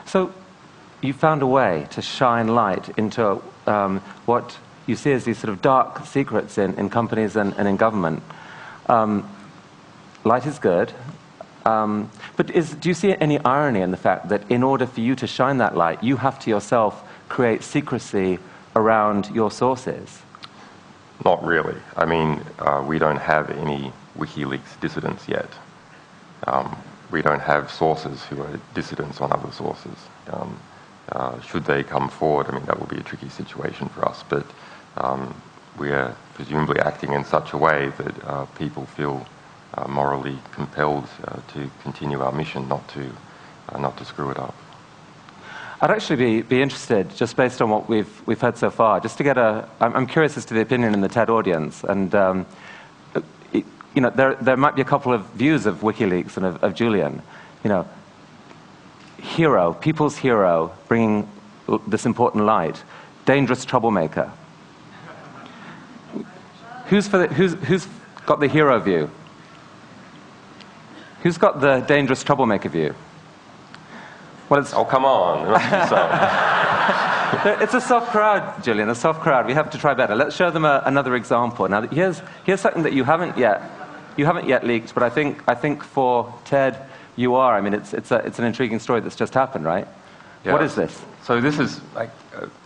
So you found a way to shine light into what you see as these sort of dark secrets in companies and in government. Light is good, but do you see any irony in the fact that in order for you to shine that light, you have to yourself create secrecy around your sources? Not really. I mean, we don't have any WikiLeaks dissidents yet. We don't have sources who are dissidents on other sources. Should they come forward, I mean, that will be a tricky situation for us, but we are presumably acting in such a way that people feel morally compelled to continue our mission, not to screw it up. I'd actually be interested, just based on what we've heard so far, just to get I'm curious as to the opinion in the TED audience, and you know, there might be a couple of views of WikiLeaks and of Julian. You know, hero, people's hero, bringing this important light, dangerous troublemaker. Who's got the hero view? Who's got the dangerous troublemaker view? Well, oh, come on. There must be some. It's a soft crowd, Julian, a soft crowd. We have to try better. Let's show them another example. Now, here's something that you haven't yet leaked, but I think for TED, you are. I mean, it's an intriguing story that's just happened, right? Yeah. What is this? So this is like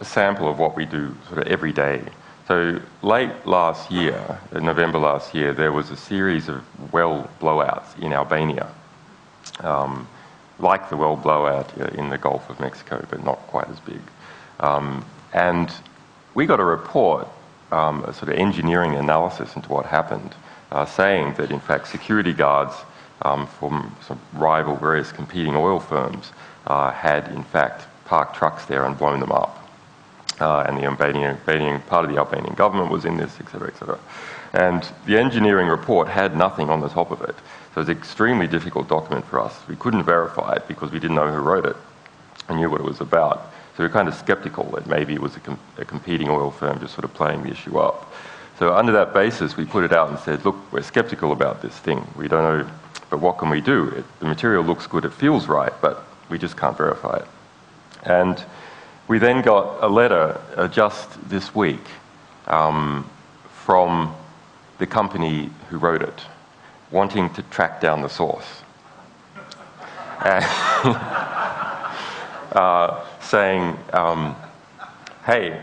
a sample of what we do sort of every day. So late last year, in November last year, there was a series of well blowouts in Albania, like the well blowout in the Gulf of Mexico, but not quite as big. And we got a report, a sort of engineering analysis into what happened, saying that in fact security guards from some rival various competing oil firms had in fact parked trucks there and blown them up. And the Albanian part of the Albanian government was in this, etc., etc. And the engineering report had nothing on the top of it. So it was an extremely difficult document for us. We couldn't verify it because we didn't know who wrote it and knew what it was about. So we were kind of skeptical that maybe it was a competing oil firm just sort of playing the issue up. So under that basis, we put it out and said, look, we're skeptical about this thing. We don't know, but what can we do? The material looks good, it feels right, but we just can't verify it. And we then got a letter just this week from the company who wrote it, wanting to track down the source. Saying, hey,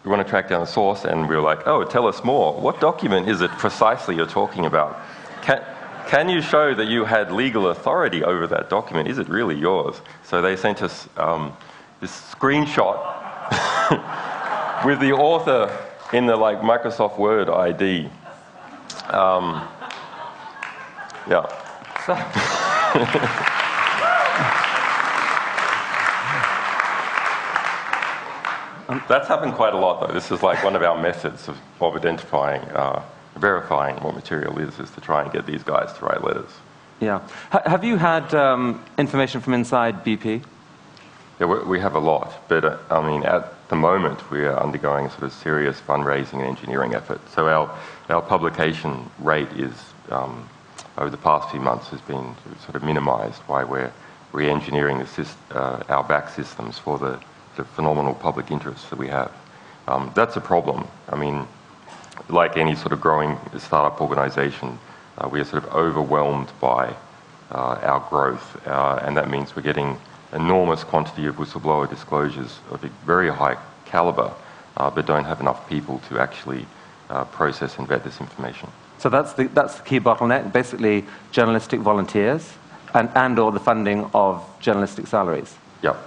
we want to track down the source, and we were like, oh, tell us more. What document is it precisely you're talking about? Can you show that you had legal authority over that document? Is it really yours? So they sent us this screenshot with the author in the like Microsoft Word ID. Yeah. That's happened quite a lot, though. This is like one of our methods of identifying, verifying what material is to try and get these guys to write letters. Yeah. Have you had information from inside BP? Yeah, we have a lot, but I mean, at the moment, we are undergoing a sort of serious fundraising and engineering effort. So our publication rate is, over the past few months, has been sort of minimised while we're re-engineering our back systems for the phenomenal public interest that we have. That's a problem. I mean, like any sort of growing startup organisation, we are sort of overwhelmed by our growth, and that means we're getting enormous quantity of whistleblower disclosures of a very high caliber, but don't have enough people to actually process and vet this information. So that's the key bottleneck, basically journalistic volunteers and or the funding of journalistic salaries. Yep.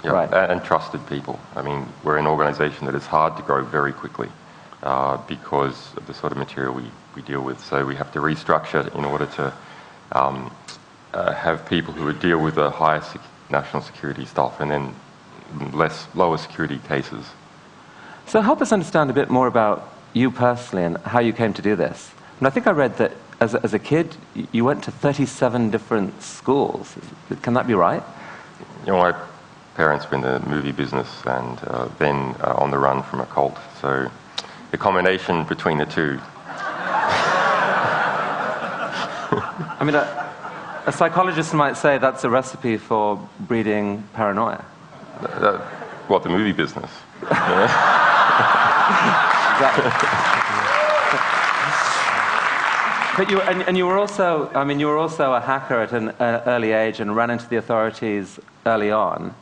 Right. And trusted people. I mean, we're an organisation that is hard to grow very quickly because of the sort of material we deal with. So we have to restructure in order to have people who would deal with the highest national security stuff and then lower security cases. So help us understand a bit more about you personally and how you came to do this. And I think I read that as a kid, you went to 37 different schools. Can that be right? You know, my parents were in the movie business and then on the run from a cult. So the combination between the two. I mean, A psychologist might say that's a recipe for breeding paranoia. What, the movie business? But you were also, I mean, you were also a hacker at an early age and ran into the authorities early on.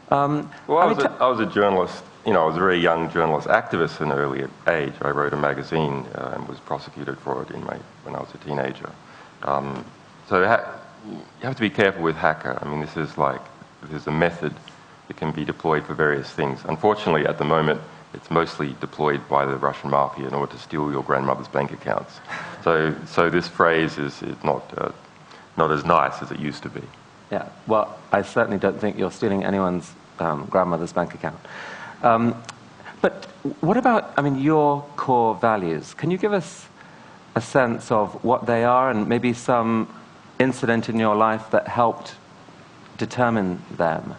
Well, I was a journalist. You know, I was a very young journalist activist at an early age. I wrote a magazine and was prosecuted for it when I was a teenager. So you have to be careful with hacker. I mean, this is a method that can be deployed for various things. Unfortunately, at the moment, it's mostly deployed by the Russian mafia in order to steal your grandmother's bank accounts. So this phrase is not as nice as it used to be. Yeah, well, I certainly don't think you're stealing anyone's grandmother's bank account. But what about, I mean, your core values? Can you give us a sense of what they are and maybe some incident in your life that helped determine them?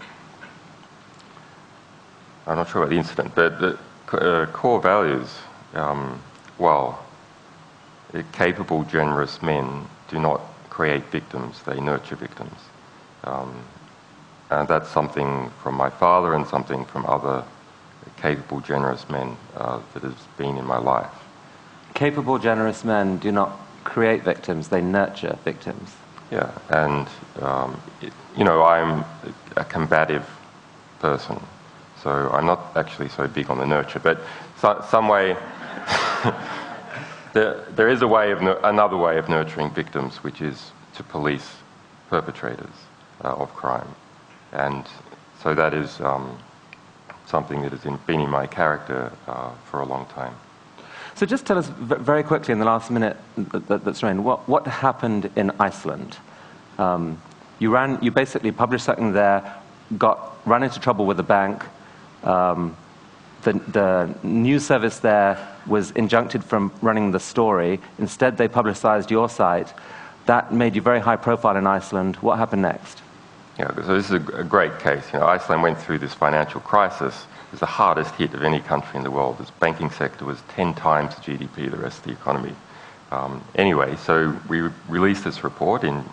I'm not sure about the incident, but the core values, well, capable, generous men do not create victims, they nurture victims. And that's something from my father and something from other capable, generous men that has been in my life. Capable, generous men do not create victims, they nurture victims. Yeah, and, you know, I'm a combative person, so I'm not actually so big on the nurture, but some way, there is another way of nurturing victims, which is to police perpetrators of crime. And so that is something that has been in my character for a long time. So just tell us very quickly in the last minute that's remaining, what happened in Iceland? You basically published something there, ran into trouble with the bank. The news service there was injuncted from running the story. Instead, they publicized your site. That made you very high profile in Iceland. What happened next? Yeah, so this is a great case. You know, Iceland went through this financial crisis. It was the hardest hit of any country in the world. Its banking sector was 10 times the GDP of the rest of the economy. Anyway, so we released this report in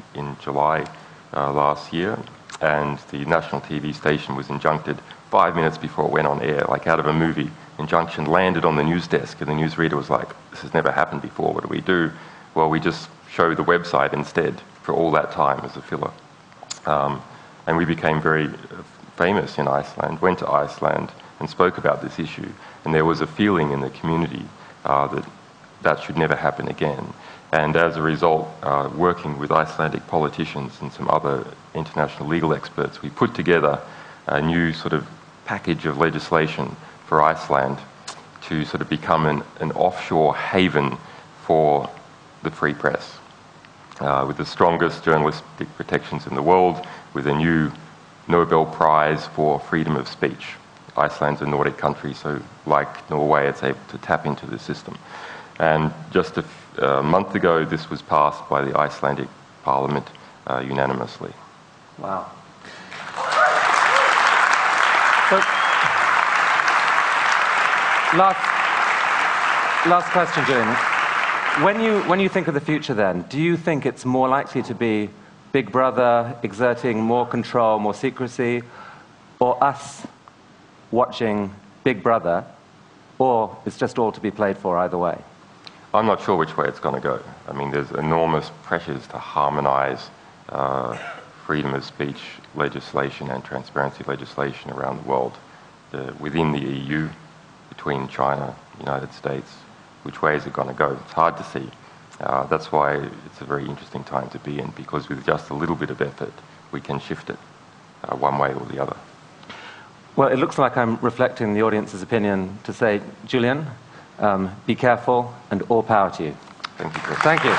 July last year, and the national TV station was injuncted 5 minutes before it went on air, like out of a movie. Injunction landed on the news desk, and the newsreader was like, this has never happened before, what do we do? Well, we just show the website instead for all that time as a filler. And we became very famous in Iceland, went to Iceland and spoke about this issue. And there was a feeling in the community that should never happen again. And as a result, working with Icelandic politicians and some other international legal experts, we put together a new sort of package of legislation for Iceland to sort of become an offshore haven for the free press, with the strongest journalistic protections in the world, with a new Nobel Prize for freedom of speech. Iceland's a Nordic country, so like Norway, it's able to tap into the system. And just a month ago, this was passed by the Icelandic parliament unanimously. Wow. So, last question, Julian. When you think of the future then, do you think it's more likely to be Big Brother exerting more control, more secrecy, or us watching Big Brother, or it's just all to be played for either way? I'm not sure which way it's going to go. I mean, there's enormous pressures to harmonize freedom of speech legislation and transparency legislation around the world, within the EU, between China, the United States. Which way is it going to go? It's hard to see. That's why it's a very interesting time to be in, because with just a little bit of effort, we can shift it one way or the other. Well, it looks like I'm reflecting the audience's opinion to say, Julian, be careful and all power to you. Thank you, Chris. Thank you.